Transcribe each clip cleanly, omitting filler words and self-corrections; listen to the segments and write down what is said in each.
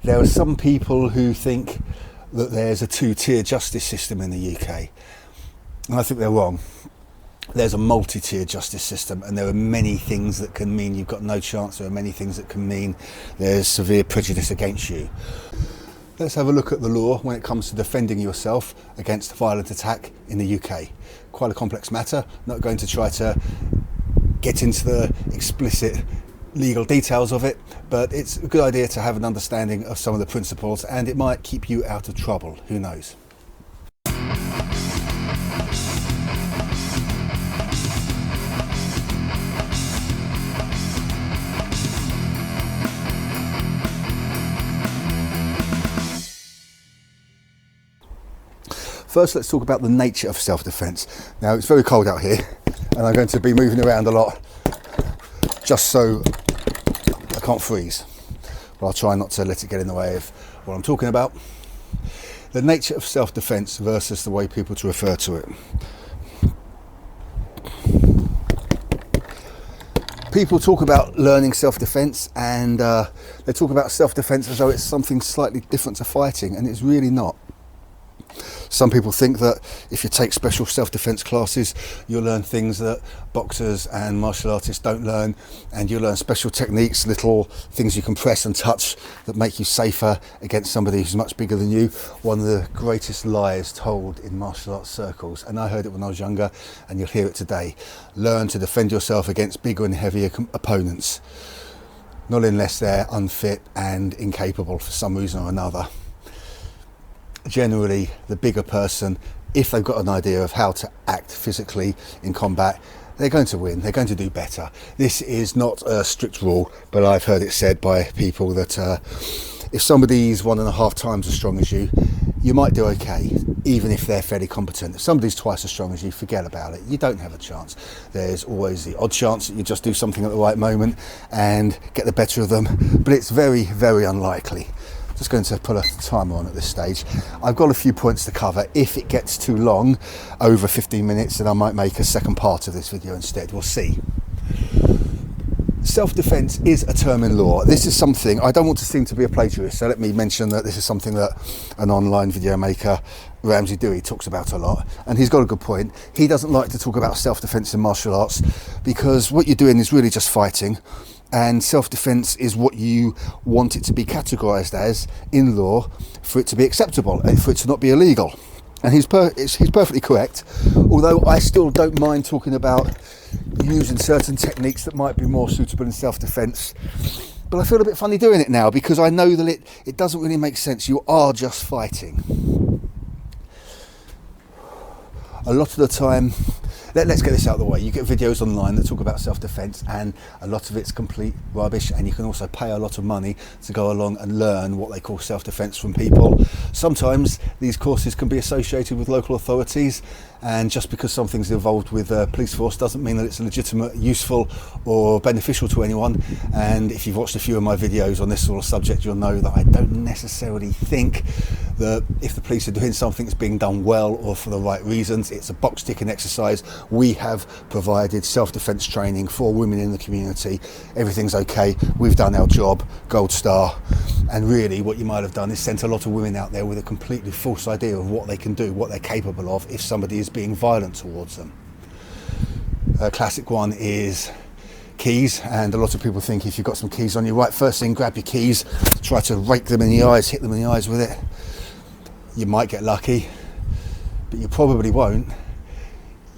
There are some people who think that there's a two-tier justice system in the UK, and I think they're wrong. There's a multi-tier justice system, and there are many things that can mean you've got no chance. There are many things that can mean there's severe prejudice against you. Let's have a look at the law when it comes to defending yourself against violent attack in the UK. Quite a complex matter. Not going to try to get into the explicit legal details of it, but it's a good idea to have an understanding of some of the principles, and it might keep you out of trouble. Who knows? First, let's talk about the nature of self-defense. Now, it's very cold out here, and I'm going to be moving around a lot just so I can't freeze. But I'll try not to let it get in the way of what I'm talking about. The nature of self-defense versus the way people to refer to it. People talk about learning self-defense, and they talk about self-defense as though it's something slightly different to fighting, and it's really not. Some people think that if you take special self-defense classes, you'll learn things that boxers and martial artists don't learn, and you'll learn special techniques, little things you can press and touch that make you safer against somebody who's much bigger than you. One of the greatest lies told in martial arts circles, and I heard it when I was younger, and you'll hear it today. Learn to defend yourself against bigger and heavier opponents, not unless they're unfit and incapable for some reason or another. Generally, the bigger person, if they've got an idea of how to act physically in combat, they're going to win, they're going to do better. This is not a strict rule, but I've heard it said by people that if somebody's 1.5 times as strong as you, you might do okay, even if they're fairly competent. If somebody's twice as strong as you, forget about it. You don't have a chance. There's always the odd chance that you just do something at the right moment and get the better of them, but it's very, very unlikely. Just going to put a timer on at this stage. I've got a few points to cover. If it gets too long, over 15 minutes, then I might make a second part of this video instead. We'll see. Self-defense is a term in law. This is something, I don't want to seem to be a plagiarist, so let me mention that this is something that an online video maker, Ramsey Dewey, talks about a lot, and he's got a good point. He doesn't like to talk about self-defense in martial arts because what you're doing is really just fighting, and self-defense is what you want it to be categorised as in law for it to be acceptable and for it to not be illegal. And he's perfectly correct, although I still don't mind talking about using certain techniques that might be more suitable in self-defense. But I feel a bit funny doing it now because I know that it doesn't really make sense. You are just fighting. A lot of the time, let's get this out of the way. You get videos online that talk about self-defense, and a lot of it's complete rubbish, and you can also pay a lot of money to go along and learn what they call self-defense from people. Sometimes these courses can be associated with local authorities, and just because something's involved with a police force doesn't mean that it's legitimate, useful or beneficial to anyone. And if you've watched a few of my videos on this sort of subject, you'll know that I don't necessarily think that if the police are doing something that's being done well or for the right reasons, it's a box ticking exercise. We have provided self-defense training for women in the community. Everything's okay, we've done our job, gold star. And really what you might have done is sent a lot of women out there with a completely false idea of what they can do, what they're capable of if somebody is being violent towards them. A classic one is keys, and a lot of people think if you've got some keys on you, right, first thing, grab your keys, try to rake them in the eyes, hit them in the eyes with it. You might get lucky, but you probably won't.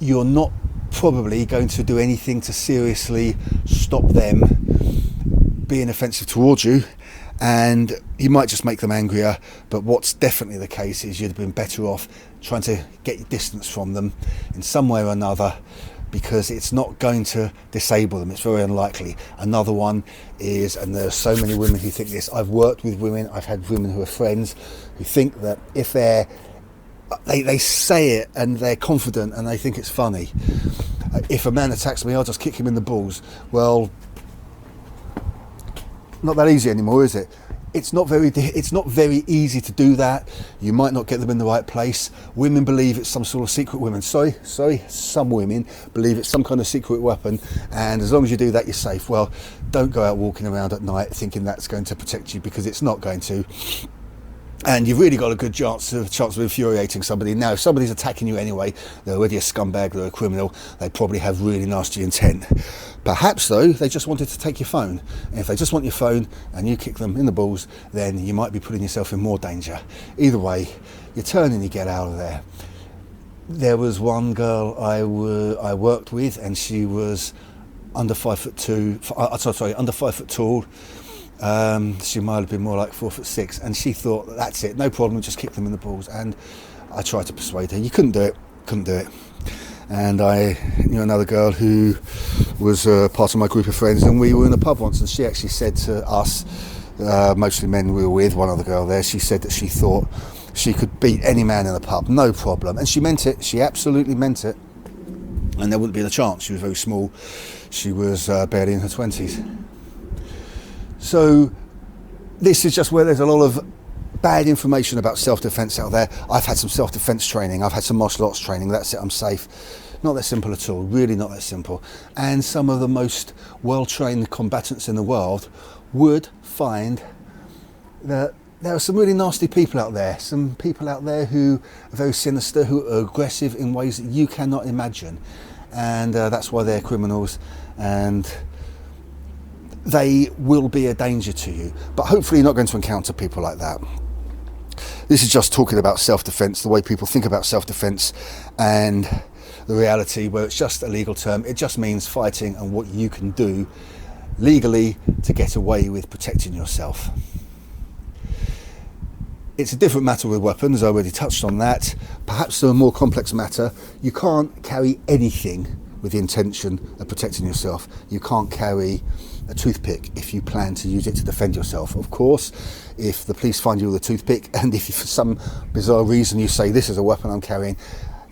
You're not probably going to do anything to seriously stop them being offensive towards you, and you might just make them angrier. But what's definitely the case is you'd have been better off trying to get your distance from them in some way or another, because it's not going to disable them. It's very unlikely. Another one is, and there are so many women who think this, I've worked with women, I've had women who are friends who think that if they say it and they're confident and they think it's funny. If a man attacks me, I'll just kick him in the balls. Well, not that easy anymore, is it? it's not very easy to do that. You might not get them in the right place. Women believe it's some sort of secret some women believe it's some kind of secret weapon, and as long as you do that, you're safe. Well, don't go out walking around at night thinking that's going to protect you, because it's not going to. And you've really got a good chance of infuriating somebody. Now, if somebody's attacking you anyway, they're already a scumbag, they're a criminal, they probably have really nasty intent. Perhaps, though, they just wanted to take your phone. And if they just want your phone and you kick them in the balls, then you might be putting yourself in more danger. Either way, you turn and you get out of there. There was one girl I worked with, and she was under 5'2", under 5 foot tall. She might have been more like 4'6", and she thought, that's it, no problem, just kick them in the balls. And I tried to persuade her. You couldn't do it. And I knew another girl who was part of my group of friends, and we were in a pub once, and she actually said to us, mostly men we were with, one other girl there, she said that she thought she could beat any man in the pub, no problem. And she meant it, she absolutely meant it. And there wouldn't be a chance. She was very small. She was barely in her 20s. So this is just where there's a lot of bad information about self-defense out there. I've had some self-defense training, I've had some martial arts training, that's it, I'm safe. Not that simple at all, really not that simple. And some of the most well-trained combatants in the world would find that there are some really nasty people out there, some people out there who are very sinister, who are aggressive in ways that you cannot imagine. And that's why they're criminals, and they will be a danger to you. But hopefully you're not going to encounter people like that. This is just talking about self-defense, the way people think about self-defense, and the reality where it's just a legal term. It just means fighting and what you can do legally to get away with protecting yourself. It's a different matter with weapons, I already touched on that. Perhaps a more complex matter, you can't carry anything with the intention of protecting yourself. You can't carry a toothpick if you plan to use it to defend yourself. Of course, if the police find you with a toothpick, and if for some bizarre reason you say, this is a weapon I'm carrying,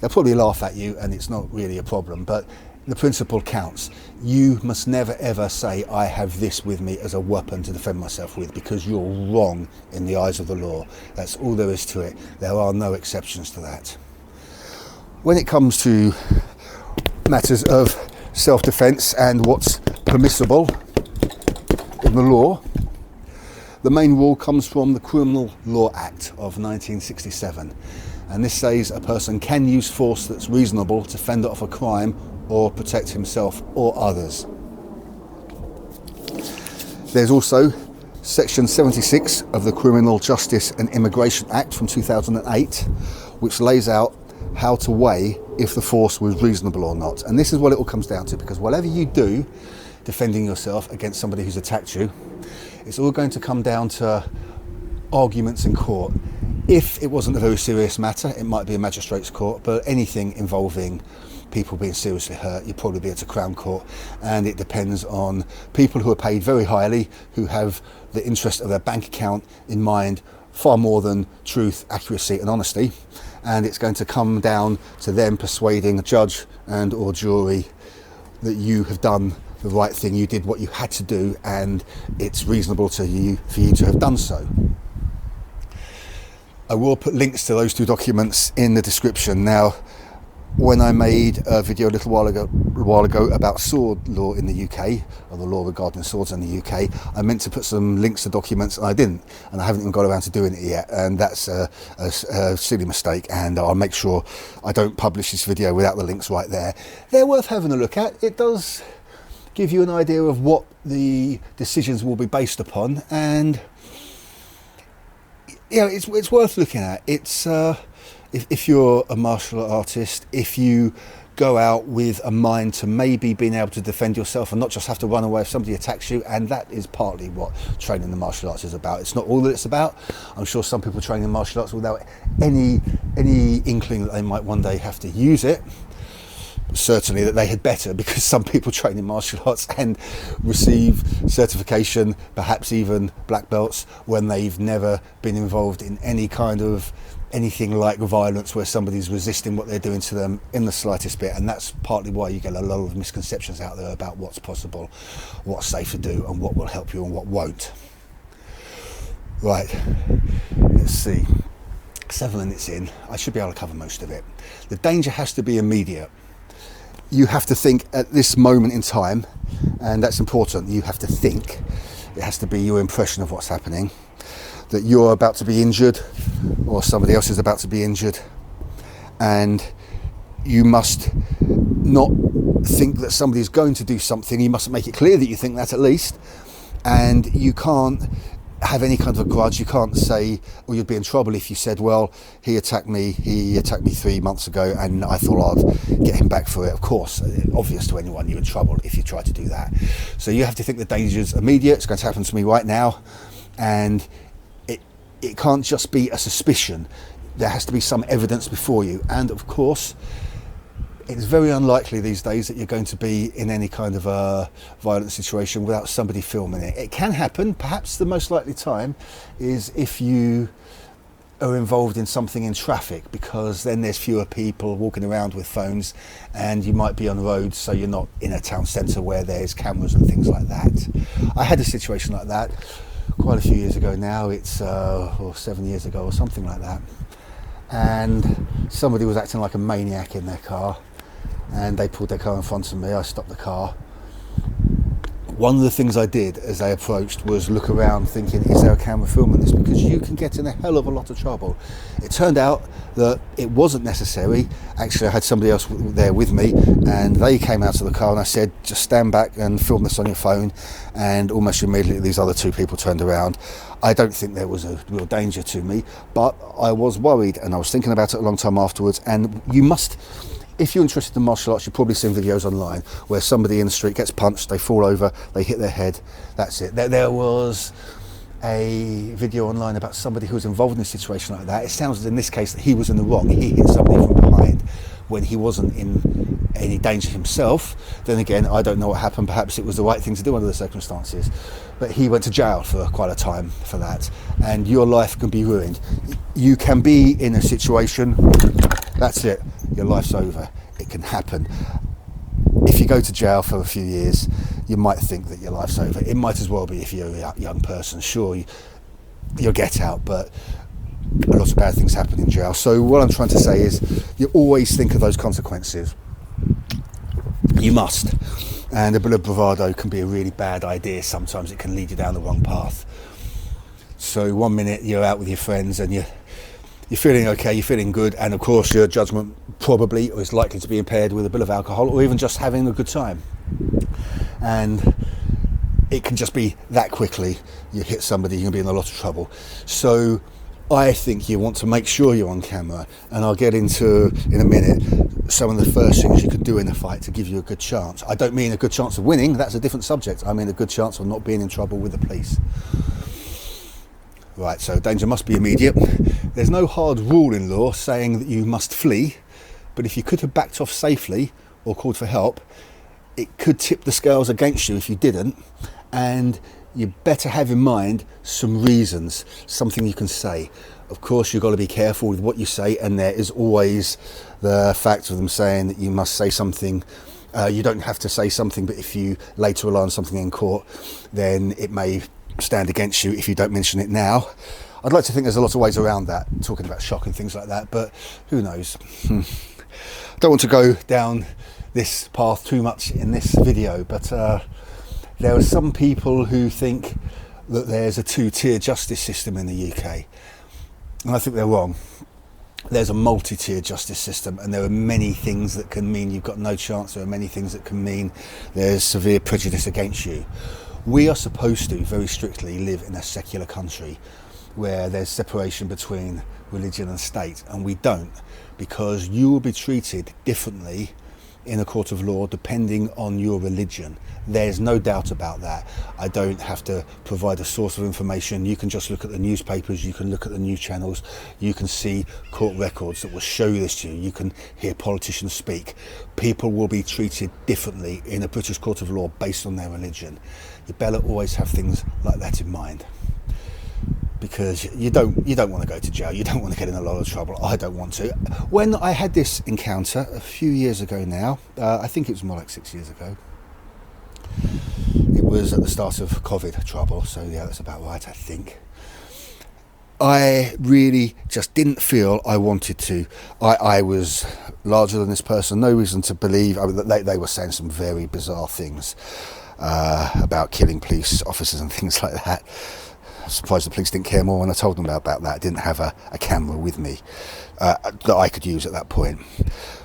they'll probably laugh at you, and it's not really a problem. But the principle counts. You must never ever say, I have this with me as a weapon to defend myself with, because you're wrong in the eyes of the law. That's all there is to it. There are no exceptions to that. When it comes to matters of self-defense and what's permissible in the law, the main rule comes from the Criminal Law Act of 1967, and this says a person can use force that's reasonable to fend off a crime or protect himself or others. There's also Section 76 of the Criminal Justice and Immigration Act from 2008, which lays out how to weigh if the force was reasonable or not. And this is what it all comes down to, because whatever you do defending yourself against somebody who's attacked you, it's all going to come down to arguments in court. If it wasn't a very serious matter, it might be a magistrate's court, but anything involving people being seriously hurt, you'd probably be at a Crown Court, and it depends on people who are paid very highly, who have the interest of their bank account in mind far more than truth, accuracy and honesty, and it's going to come down to them persuading a judge and or jury that you have done the right thing, you did what you had to do, and it's reasonable for you to have done so. I will put links to those two documents in the description. Now, when I made a video a little while ago about sword law in the UK, or the law regarding swords in the UK, I meant to put some links to documents, and I didn't, and I haven't even got around to doing it yet, and that's a silly mistake, and I'll make sure I don't publish this video without the links right there. They're worth having a look at. It does give you an idea of what the decisions will be based upon, and you know, it's worth looking at. It's if you're a martial artist, if you go out with a mind to maybe being able to defend yourself and not just have to run away if somebody attacks you, and that is partly what training in the martial arts is about. It's not all that it's about. I'm sure some people train in martial arts without any inkling that they might one day have to use it. Certainly that they had better, because some people train in martial arts and receive certification, perhaps even black belts, when they've never been involved in any kind of anything like violence where somebody's resisting what they're doing to them in the slightest bit. And that's partly why you get a lot of misconceptions out there about what's possible, what's safe to do, and what will help you and what won't. Right, let's see. 7 minutes in, I should be able to cover most of it. The danger has to be immediate. You have to think at this moment in time, and that's important. You have to think. It has to be your impression of what's happening, that you're about to be injured or somebody else is about to be injured, and you must not think that somebody's going to do something. You must make it clear that you think that at least, and you can't have any kind of a grudge. You can't say, or you'd be in trouble if you said, well, he attacked me 3 months ago and I thought I'd get him back for it. Of course, obvious to anyone, you're in trouble if you try to do that. So you have to think the danger's immediate. It's going to happen to me right now, and it can't just be a suspicion. There has to be some evidence before you. And of course, it's very unlikely these days that you're going to be in any kind of a violent situation without somebody filming it. It can happen. Perhaps the most likely time is if you are involved in something in traffic, because then there's fewer people walking around with phones and you might be on roads, so you're not in a town centre where there's cameras and things like that. I had a situation like that quite a few years ago now. It's or 7 years ago or something like that, and somebody was acting like a maniac in their car, and they pulled their car in front of me. I stopped the car. One of the things I did as they approached was look around thinking, is there a camera filming this? Because you can get in a hell of a lot of trouble. It turned out that it wasn't necessary. Actually, I had somebody else there with me, and they came out of the car and I said, just stand back and film this on your phone. And almost immediately these other 2 people turned around. I don't think there was a real danger to me, but I was worried, and I was thinking about it a long time afterwards. And you must, if you're interested in martial arts, you've probably seen videos online where somebody in the street gets punched, they fall over, they hit their head, that's it. There was a video online about somebody who was involved in a situation like that. It sounds in this case that he was in the wrong. He hit somebody from behind when he wasn't in any danger himself. Then again, I don't know what happened. Perhaps it was the right thing to do under the circumstances. But he went to jail for quite a time for that. And your life can be ruined. You can be in a situation, that's it, your life's over. It can happen. If you go to jail for a few years, you might think that your life's over. It might as well be if you're a young person. Sure, you'll get out, but a lot of bad things happen in jail. So what I'm trying to say is, you always think of those consequences. You must. And a bit of bravado can be a really bad idea. Sometimes it can lead you down the wrong path. So one minute you're out with your friends and you're feeling okay, you're feeling good, and of course your judgment probably is likely to be impaired with a bit of alcohol or even just having a good time. And it can just be that quickly you hit somebody, you can be in a lot of trouble. So I think you want to make sure you're on camera, and I'll get into in a minute some of the first things you can do in a fight to give you a good chance. I don't mean a good chance of winning, that's a different subject. I mean a good chance of not being in trouble with the police. Right, so danger must be immediate. There's no hard rule in law saying that you must flee, but if you could have backed off safely or called for help, it could tip the scales against you if you didn't. And you better have in mind some reasons, something you can say. Of course, you've got to be careful with what you say, and there is always the fact of them saying that you must say something. You don't have to say something, but if you later rely on something in court, then it may stand against you if you don't mention it now. I'd like to think there's a lot of ways around that, talking about shock and things like that, but who knows. Don't want to go down this path too much in this video, but there are some people who think that there's a 2-tier justice system in the UK, and I think they're wrong. There's a multi-tier justice system, and there are many things that can mean you've got no chance. There are many things that can mean there's severe prejudice against you. We are supposed to, very strictly, live in a secular country where there's separation between religion and state, and we don't, because you will be treated differently in a court of law depending on your religion. There's no doubt about that. I don't have to provide a source of information. You can just look at the newspapers, you can look at the news channels, you can see court records that will show you this to you. You can hear politicians speak. People will be treated differently in a British court of law based on their religion. You better always have things like that in mind, because you don't want to go to jail, you don't want to get in a lot of trouble. I don't want to. When I had this encounter a few years ago now, I think it was more like 6 years ago, it was at the start of COVID trouble, so yeah, that's about right, I think. I really just didn't feel I wanted to. I was larger than this person, no reason to believe. I mean, they were saying some very bizarre things about killing police officers and things like that. I'm surprised the police didn't care more when I told them about that. I didn't have a camera with me that I could use at that point.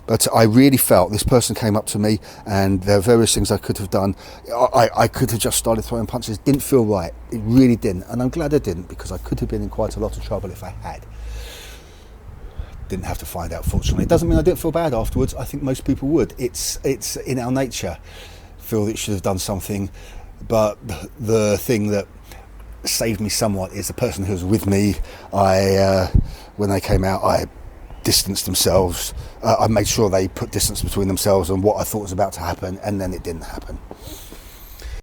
But I really felt this person came up to me, and there are various things I could have done. I could have just started throwing punches. It didn't feel right. It really didn't. And I'm glad I didn't, because I could have been in quite a lot of trouble if I had. Didn't have to find out, fortunately. It doesn't mean I didn't feel bad afterwards. I think most people would. It's in our nature. Feel that you should have done something. But the thing that saved me somewhat is the person who was with me. When they came out, I distanced themselves. I made sure they put distance between themselves and what I thought was about to happen, and then it didn't happen.